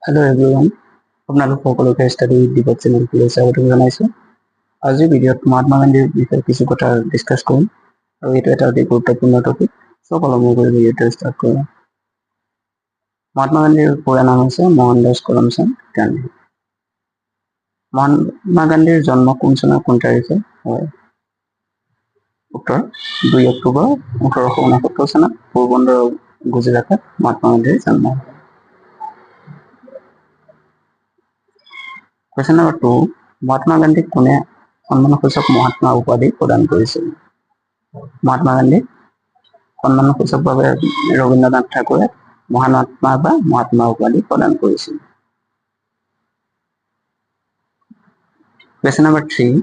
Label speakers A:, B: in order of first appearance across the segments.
A: Hello everyone, আপোনালোক সকলোকে study with Dipak চেনেললৈ স্বাগতম জনাইছোঁ। আজিৰ ভিডিঅ'ত মহাত্মা গান্ধীৰ বিষয়ে কিছু কথা ডিছকাছ কৰিম আৰু এইটো এটা অতি গুৰুত্বপূৰ্ণ টপিক। সকলোমূল কৰি ভিডিঅ'টো ষ্টাৰ্ট কৰোঁ। মহাত্মা গান্ধীৰ পুৰা নাম হৈছে মোহনদাস কৰমচান্দ গান্ধী। মহাত্মা গান্ধীৰ জন্ম কোন চনৰ কোন তাৰিখে হয়? উত্তৰ 2 অক্টোবৰ 1869 চনত পোৰবন্দৰ গুজৰাটত মহাত্মা গান্ধীৰ জন্ম হয়। Question number 2. মহাত্মা গান্ধীক কোনে সন্মানসূচক মহাত্মা উপাধি প্ৰদান কৰিছিল? মহাত্মা গান্ধীক সন্মানসূচকভাৱে ৰবীন্দ্ৰনাথ ঠাকুৰে মহাত্মা বা মহাত্মা উপাধি প্ৰদান কৰিছিল। Question number 3.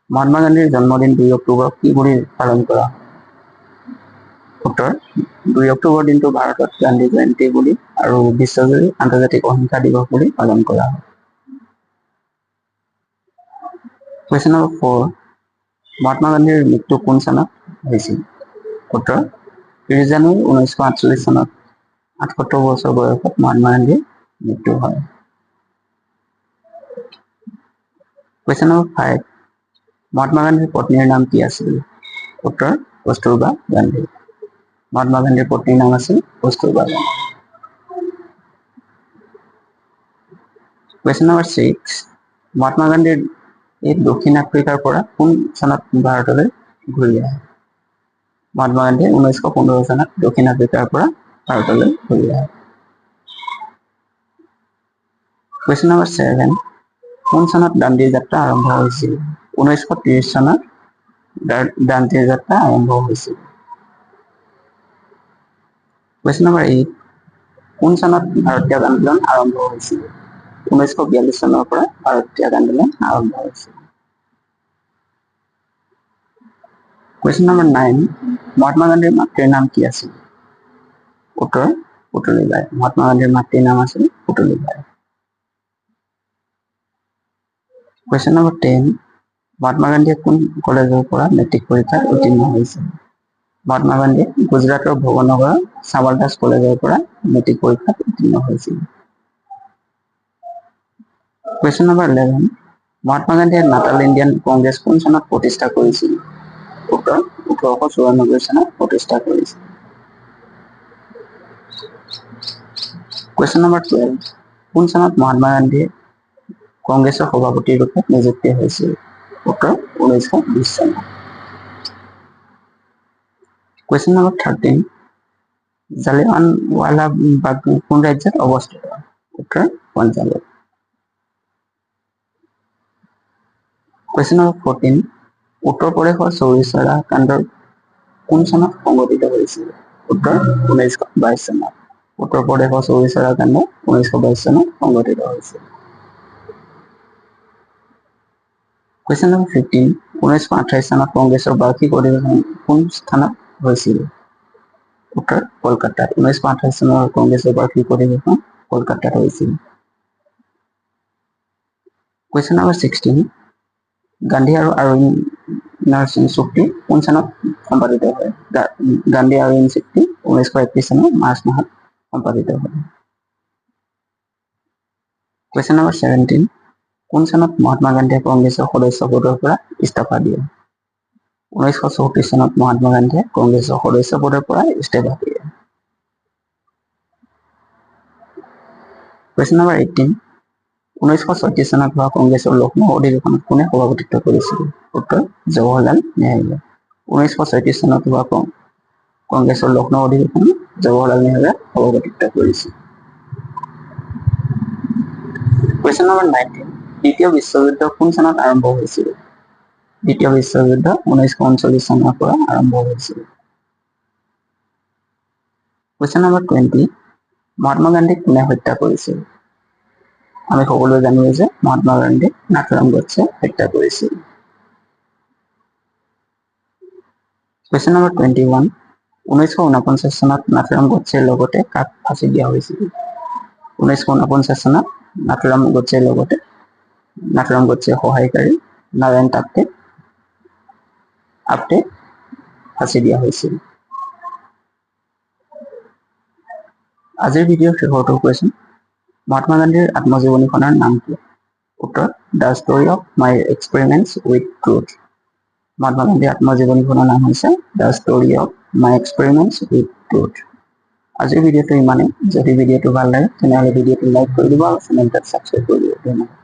A: মহাত্মা গান্ধীৰ জন্মদিন 2 অক্টোবৰ কি বুলি পালন কৰা? উত্তৰ 2 অক্টোবৰ দিনটো ভাৰতত গান্ধী জয়ন্তী বুলি আৰু বিশ্বজুৰি আন্তৰ্জাতিক অহিংসা দিৱস বুলি পালন কৰা হয়। Question number 4. মহাত্মা গান্ধীৰ মৃত্যু কোন চনত হৈছিল? উত্তৰ 30 জানুৱাৰী 1948 চনত 78 বছৰ বয়সত মহাত্মা গান্ধীৰ মৃত্যু হয়। Question number 5. মহাত্মা গান্ধীৰ পত্নীৰ নাম কি আছিল? উত্তৰ কস্তুৰবা গান্ধী। মহাত্মা গান্ধীৰ পত্নীৰ নাম আছিল কস্তুৰবা গান্ধী। Question number 6. মহাত্মা গান্ধীৰ দক্ষিণ আফ্ৰিকাৰ পৰা কোন চনত ভাৰতলৈ ঘূৰি আহে? মহাত্মা গান্ধী 1915 চনত দক্ষিণ আফ্ৰিকাৰ পৰা ভাৰতলৈ ঘূৰি আহে। Question number 7. কোন চনত দাণ্ডিৰ যাত্ৰা আৰম্ভ হৈছিল? 1930 চনত দাণ্ডিৰ যাত্ৰা আৰম্ভ হৈছিল। Question number 8. কোন চনত ভাৰতীয় আন্দোলন আৰম্ভ হৈছিল? 1942 চনৰ পৰা ভাৰতীয় আন্দোলন আৰম্ভ হৈছিল। Question number 9. মহাত্মা গান্ধীৰ মাতৃৰ নাম কি আছিল? উত্তৰ পুতলীবাই। মহাত্মা গান্ধীৰ মাতৃৰ নাম আছিল পুতলীবাই। Question number 10. মহাত্মা গান্ধীয়ে কোন কলেজৰ পৰা মেট্ৰিক পৰীক্ষাত উত্তীৰ্ণ হৈছিল? মহাত্মা গান্ধীয়ে গুজৰাটৰ ভৱনগৰৰ চামলদাস কলেজৰ পৰা মেট্ৰিক পৰীক্ষাত উত্তীৰ্ণ হৈছিল। Question number 11. মহাত্মা গান্ধীয়ে নাটাল ইণ্ডিয়ান কংগ্ৰেছ কোন চনত প্ৰতিষ্ঠা কৰিছিল? উত্তৰ 1894 চনত প্ৰতিষ্ঠা কৰিছিল। Question number 12. কোন চনত মহাত্মা গান্ধী কংগ্ৰেছৰ সভাপতি ৰূপে নিযুক্তি হৈছিল? উত্তৰ 1920 চনত। Question number 13. জালিয়ানৱালা বাগ কোন ৰাজ্যত অৱস্থিত? উত্তৰ পঞ্জাৱত। Question number 14. উত্তৰ প্ৰদেশৰ চৌৰি চৌৰা কাণ্ড কোন চনত সংঘটিত হৈছিল? উত্তৰ 1922 চনত। উত্তৰ প্ৰদেশৰ চৌৰি চৌৰা কাণ্ড 1922 চনত সংঘটিত হৈছিল। Question number 15. 1928 চনত কংগ্ৰেছৰ বাৰ্ষিক অধিৱেশন কোন স্থানত হৈছিল? উত্তৰ কলকাতাত। 1928 চনৰ কংগ্ৰেছৰ বাৰ্ষিক অধিৱেশন কলকাতাত হৈছিল। Question number 16. গান্ধী আৰু আৰণ্য চুক্তি কোন চনত সম্পাদিত হয়? গান্ধী আৰণ্য চুক্তি 1931 চনৰ মাৰ্চ মাহত সম্পাদিত হয়। Question number 17. কোন চনত মহাত্মা গান্ধীয়ে কংগ্ৰেছৰ সদস্য পদৰ পৰা ইস্তফা দিয়ে? 1934 চনত মহাত্মা গান্ধীয়ে কংগ্ৰেছৰ সদস্য পদৰ পৰা ইস্তফা দিয়ে। Question number 18. 1936 চনত হোৱা কংগ্ৰেছৰ লক্ষ্ণৌ অধিৱেশনত কোনে সভাপতিত্ব কৰিছিল? উত্তৰ জৱাহৰলাল নেহৰুৱে। 1936 চনত হোৱা কংগ্ৰেছৰ লক্ষ্ণৌ অধিৱেশনত জৱাহৰলাল নেহৰুৱে সভাপতিত্ব কৰিছিল। Question number 19. দ্বিতীয় বিশ্বযুদ্ধ কোন চনত আৰম্ভ হৈছিল? দ্বিতীয় বিশ্বযুদ্ধ 1939 চনৰ পৰা আৰম্ভ হৈছিল। Question number 20. মহাত্মা গান্ধীক কোনে হত্যা কৰিছিল? আমি সকলোৱে জানো যে মহাত্মা গান্ধীক নাথুৰাম গডছে হত্যা কৰিছিল। Question number 21. 1949 চনত নাথুৰাম গডছেৰ লগতে কাক ফাঁচি দিয়া হৈছিল? 1949 চনত নাথুৰাম গডছেৰ লগতে নাথুৰাম গডছেৰ সহায়কাৰী নাৰায়ণ আপ্তে ফাঁচি দিয়া হৈছিল। আজিৰ ভিডিঅ'ৰ শেষৰটো কুৱেশ্যন, মহাত্মা গান্ধীৰ আত্মজীৱনীখনৰ নাম কি? উত্তৰ, the story of my experiments with truth. Mahatma গান্ধীৰ আত্মজীৱনীখনৰ নাম হৈছে the story of my experiments with truth. আজিৰ ভিডিঅ'টো ইমানেই। যদি ভিডিঅ'টো ভাল লাগে তেনেহ'লে ভিডিঅ'টো লাইক কৰি দিব আৰু চেনেলটো ছাবস্ক্ৰাইব কৰি দিব। ধন্যবাদ।